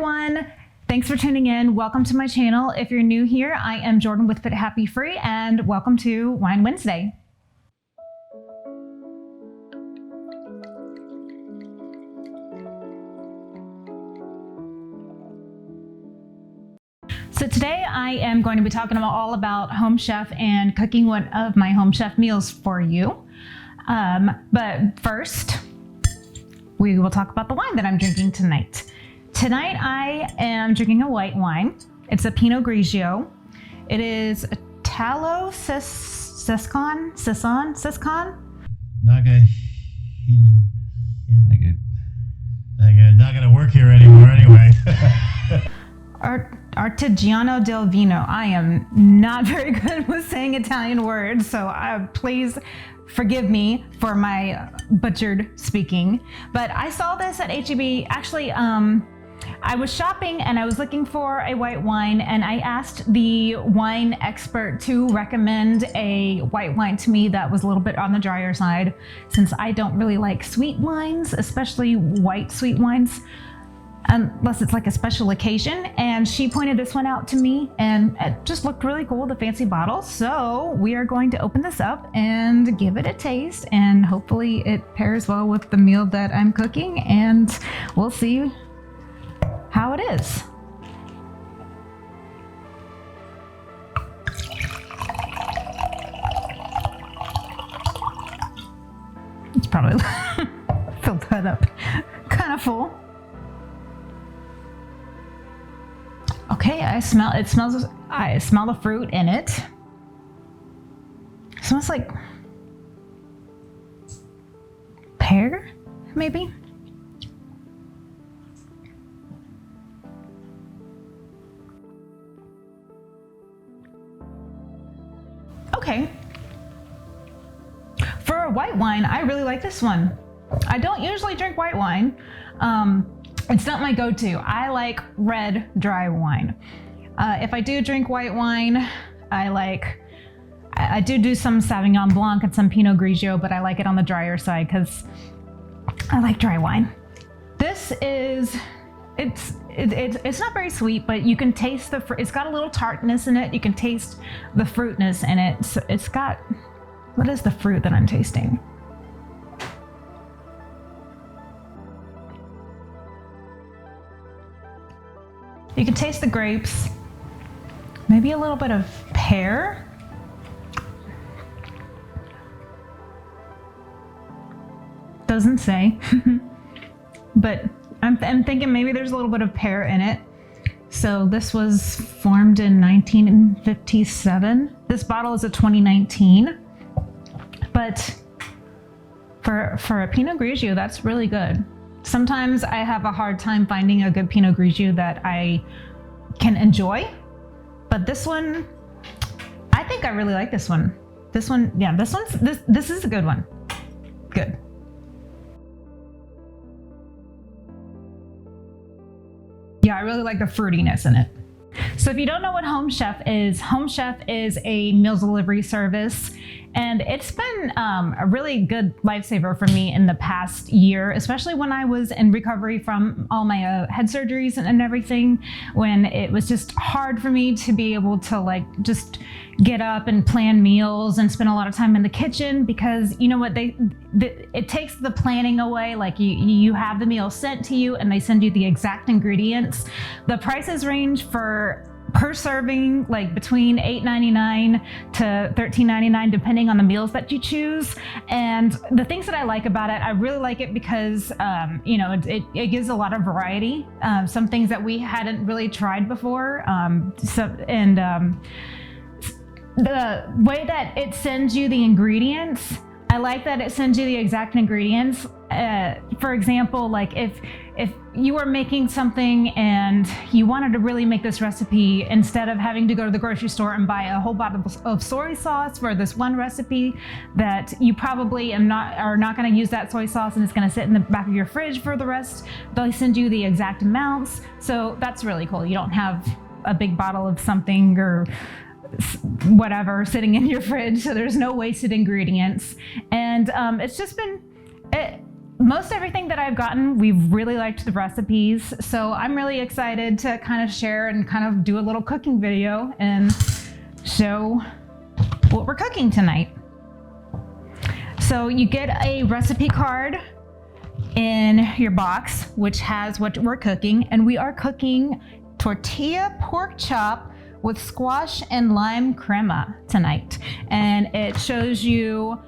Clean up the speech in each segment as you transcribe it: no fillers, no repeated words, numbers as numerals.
everyone. Thanks for tuning in. Welcome to my channel. If you're new here, I am Jordan with Fit Happy Free, and welcome to Wine Wednesday. So today I am going to be talking all about Home Chef and cooking one of my Home Chef meals for you. But first, we will talk about the wine that I'm drinking tonight. Tonight I am drinking a white wine. It's a Pinot Grigio. It is a Tallow Siscon. Not gonna work here anymore anyway. Artigiano del Vino. I am not very good with saying Italian words, so please forgive me for my butchered speaking. But I saw this at H-E-B. Actually, I was shopping and I was looking for a white wine, and I asked the wine expert to recommend a white wine to me that was a little bit on the drier side, since I don't really like sweet wines, especially white sweet wines, unless it's like a special occasion. And she pointed this one out to me, and it just looked really cool, the fancy bottle. So we are going to open this up and give it a taste, and hopefully it pairs well with the meal that I'm cooking, and we'll see how it is. It's probably filled that up kind of full. Okay, I smell the fruit in it. It smells like pear, maybe. Okay. For a white wine, I really like this one. I don't usually drink white wine. It's not my go-to. I like red dry wine. If I do drink white wine, I do some Sauvignon Blanc and some Pinot Grigio, but I like it on the drier side because I like dry wine. This is, it's not very sweet, but you can taste it's got a little tartness in it. You can taste the fruitness in it. So it's got, what is the fruit that I'm tasting? You can taste the grapes, maybe a little bit of pear. Doesn't say, but I'm thinking maybe there's a little bit of pear in it. So this was formed in 1957. This bottle is a 2019, but for a Pinot Grigio, that's really good. Sometimes I have a hard time finding a good Pinot Grigio that I can enjoy, but this one, I think I really like this one. This is a good one. Good. Yeah, I really like the fruitiness in it. So if you don't know what Home Chef is a meals delivery service, and it's been a really good lifesaver for me in the past year, especially when I was in recovery from all my head surgeries and everything, when it was just hard for me to be able to just get up and plan meals and spend a lot of time in the kitchen, because you know what, it takes the planning away. Like you have the meal sent to you and they send you the exact ingredients. The prices range per serving, like between $8.99 to $13.99, depending on the meals that you choose. And the things that I like about it, I really like it because it gives a lot of variety. Some things that we hadn't really tried before. The way that it sends you the ingredients, I like that it sends you the exact ingredients. For example, like if you were making something and you wanted to really make this recipe, instead of having to go to the grocery store and buy a whole bottle of soy sauce for this one recipe that you probably are not going to use that soy sauce, and it's going to sit in the back of your fridge for the rest, they'll send you the exact amounts. So that's really cool. You don't have a big bottle of something or whatever sitting in your fridge, so there's no wasted ingredients. And it's just been most everything that I've gotten, we've really liked the recipes. So I'm really excited to kind of share and kind of do a little cooking video and show what we're cooking tonight. So you get a recipe card in your box, which has what we're cooking, and we are cooking tortilla pork chop with squash and lime crema tonight. And it shows you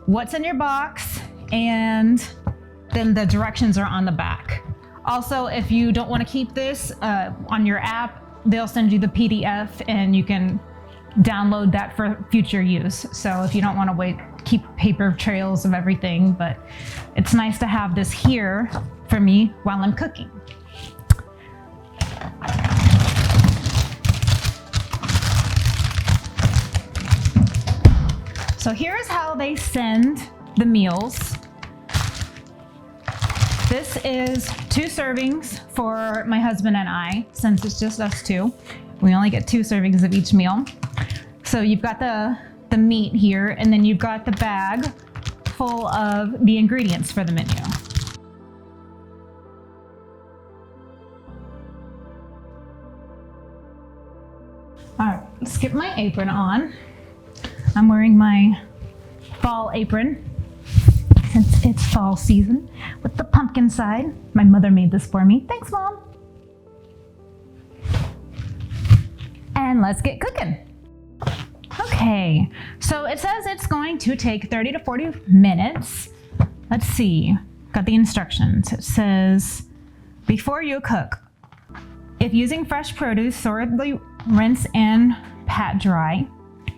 what's in your box, and then the directions are on the back. Also, if you don't want to keep this on your app, they'll send you the PDF and you can download that for future use. So if you don't want to keep paper trails of everything, but it's nice to have this here for me while I'm cooking. So here's how they send the meals. This is 2 servings for my husband and I, since it's just us two. We only get 2 servings of each meal. So you've got the meat here, and then you've got the bag full of the ingredients for the menu. All right, let's get my apron on. I'm wearing my fall apron since it's fall season with the pumpkin side. My mother made this for me. Thanks, Mom. And let's get cooking. Okay, so it says it's going to take 30 to 40 minutes. Let's see, got the instructions. It says, before you cook, if using fresh produce, thoroughly rinse and pat dry.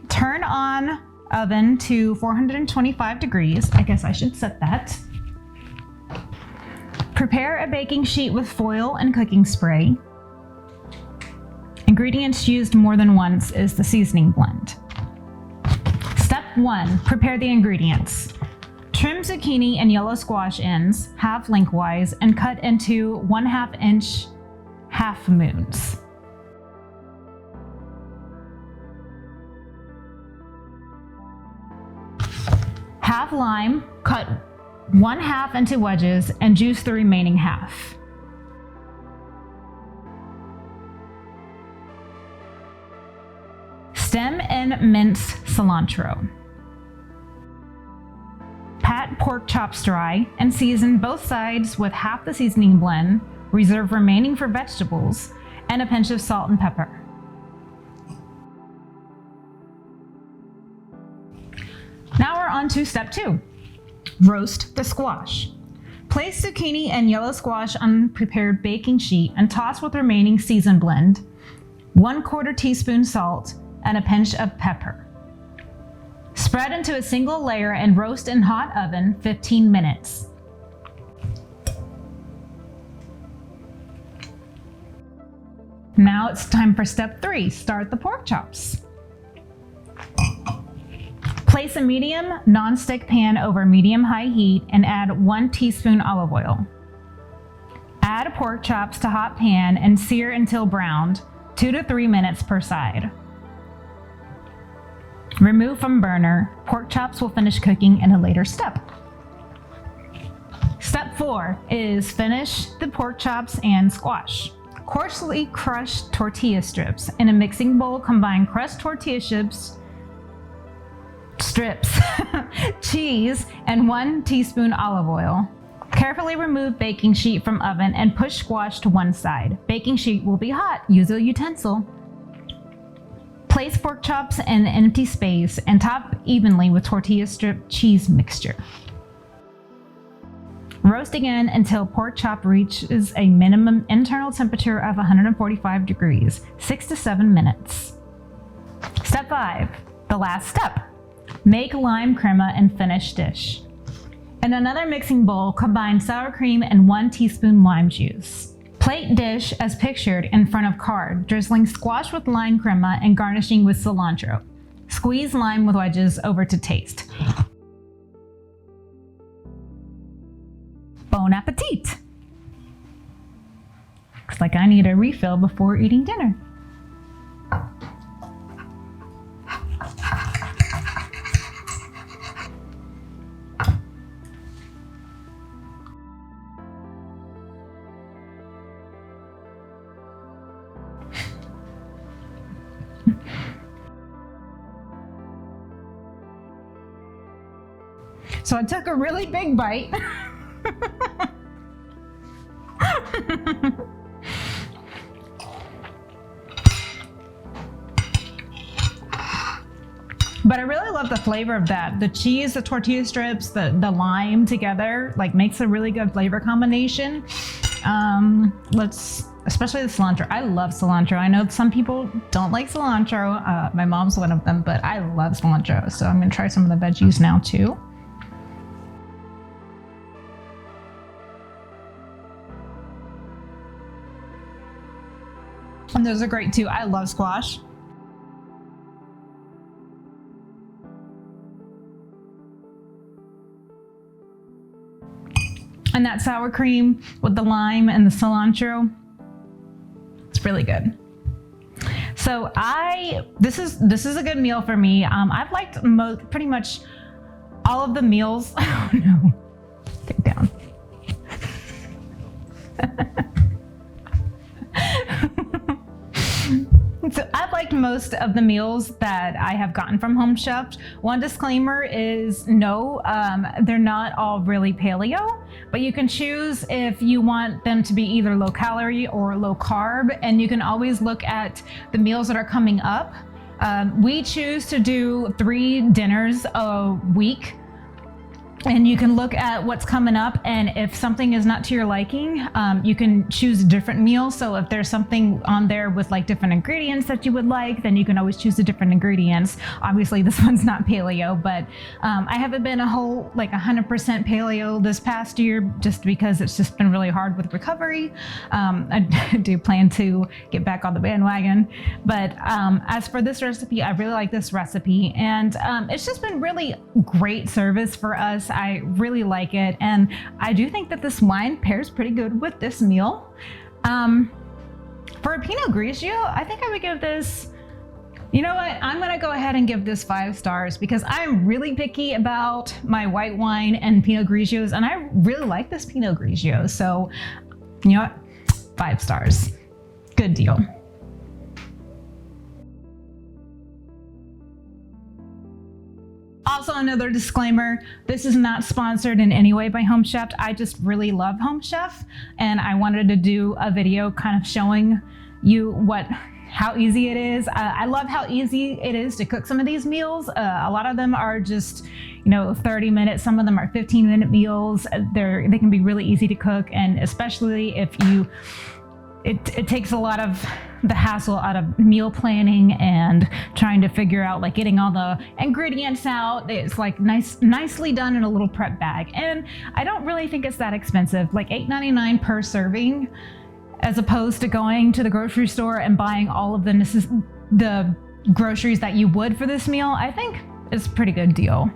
Turn on oven to 425 degrees. I guess I should set that. Prepare a baking sheet with foil and cooking spray. Ingredients used more than once is the seasoning blend. Step 1, prepare the ingredients. Trim zucchini and yellow squash ends half lengthwise and cut into 1/2 inch half moons. Half lime, cut 1/2 into wedges and juice the remaining half. Stem and mince cilantro. Pat pork chops dry and season both sides with half the seasoning blend. Reserve remaining for vegetables and a pinch of salt and pepper. Now we're on to step 2. Roast the squash. Place zucchini and yellow squash on prepared baking sheet and toss with remaining seasoned blend, 1/4 teaspoon salt, and a pinch of pepper. Spread into a single layer and roast in hot oven 15 minutes. Now it's time for step 3, start the pork chops. Place a medium non-stick pan over medium-high heat and add 1 teaspoon olive oil. Add pork chops to hot pan and sear until browned, 2 to 3 minutes per side. Remove from burner. Pork chops will finish cooking in a later step. Step 4 is finish the pork chops and squash. Coarsely crush tortilla strips. In a mixing bowl, combine crushed tortilla strips, cheese, and 1 teaspoon olive oil. Carefully remove baking sheet from oven and push squash to one side. Baking sheet will be hot. Use a utensil. Place pork chops in an empty space and top evenly with tortilla strip cheese mixture. Roast again until pork chop reaches a minimum internal temperature of 145 degrees, 6 to 7 minutes. Step 5, the last step. Make lime crema and finish dish. In another mixing bowl, combine sour cream and 1 teaspoon lime juice. Plate dish as pictured in front of card, drizzling squash with lime crema and garnishing with cilantro. Squeeze lime with wedges over to taste. Bon appetit! Looks like I need a refill before eating dinner. So I took a really big bite. But I really love the flavor of that. The cheese, the tortilla strips, the lime together, like makes a really good flavor combination. Especially the cilantro. I love cilantro. I know some people don't like cilantro. My mom's one of them, but I love cilantro. So I'm gonna try some of the veggies now too. And those are great too. I love squash. And that sour cream with the lime and the cilantro, it's really good. So this is a good meal for me. I've liked pretty much all of the meals. Oh no, take down. So I've liked most of the meals that I have gotten from Home Chef. One disclaimer is no, they're not all really paleo, but you can choose if you want them to be either low calorie or low carb, and you can always look at the meals that are coming up. We choose to do 3 dinners a week. And you can look at what's coming up, and if something is not to your liking, you can choose a different meal. So if there's something on there with like different ingredients that you would like, then you can always choose the different ingredients. Obviously this one's not paleo, but I haven't been a whole like 100% paleo this past year just because it's just been really hard with recovery. I do plan to get back on the bandwagon. But as for this recipe, I really like this recipe, and it's just been really great service for us. I really like it, and I do think that this wine pairs pretty good with this meal. For a Pinot Grigio, I think I would give this, you know what, I'm gonna go ahead and give this 5 stars because I'm really picky about my white wine and Pinot Grigios, and I really like this Pinot Grigio. So, you know what, 5 stars, good deal. Also, another disclaimer, this is not sponsored in any way by Home Chef. I just really love Home Chef, and I wanted to do a video kind of showing you how easy it is. I love how easy it is to cook some of these meals. A lot of them are just, 30 minutes. Some of them are 15-minute meals. They can be really easy to cook, and especially if it takes a lot of the hassle out of meal planning and trying to figure out like getting all the ingredients out. It's like nicely done in a little prep bag, and I don't really think it's that expensive, like $8.99 per serving, as opposed to going to the grocery store and buying all of the groceries that you would for this meal. I think it's a pretty good deal.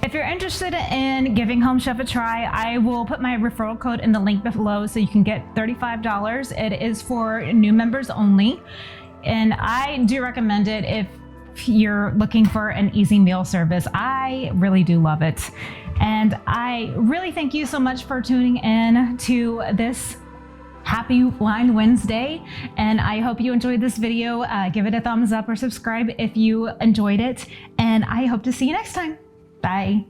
If you're interested in giving Home Chef a try, I will put my referral code in the link below so you can get $35. It is for new members only, and I do recommend it if you're looking for an easy meal service. I really do love it, and I really thank you so much for tuning in to this Happy Wine Wednesday, and I hope you enjoyed this video. Give it a thumbs up or subscribe if you enjoyed it, and I hope to see you next time. Bye.